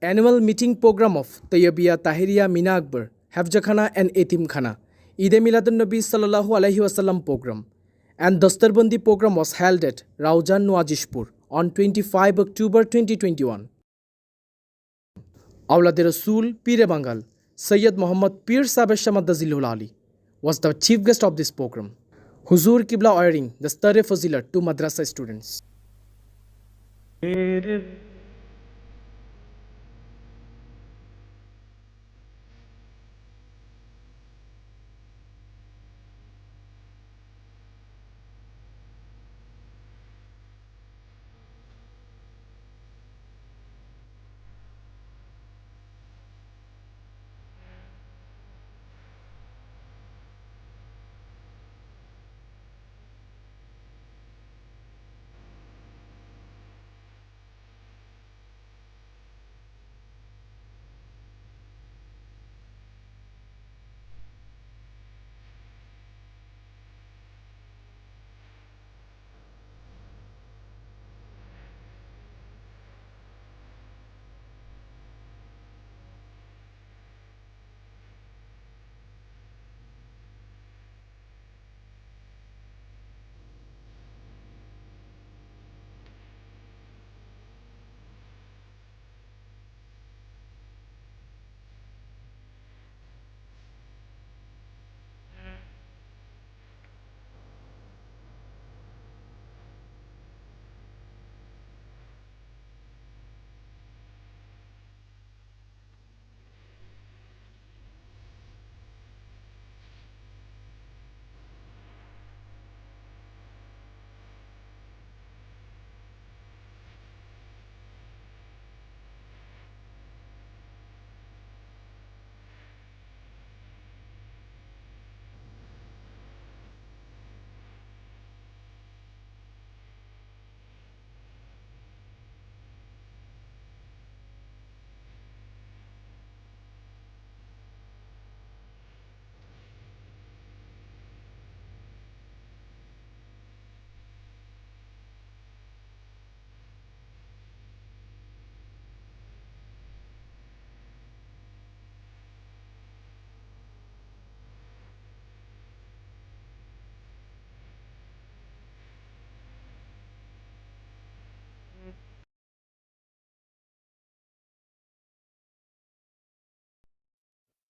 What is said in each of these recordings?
annual meeting program of Tayyibiyya Tahiriya Mina Akbar, Hafjakhana and Etimkhana, Eid-e-Miladun-Nabi Sallallahu Alaihi Wasallam program, and Dastarbandi program was held at Raujan Nawajishpur on 25 October 2021. Aulad Rasul Pire Bangal, Sayyid Muhammad Pir Sahib Shamadazilul Ali was the chief guest of this program. Huzur Qibla airing the Stare Fazilat to madrasa students.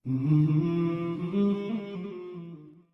Mm-hmm.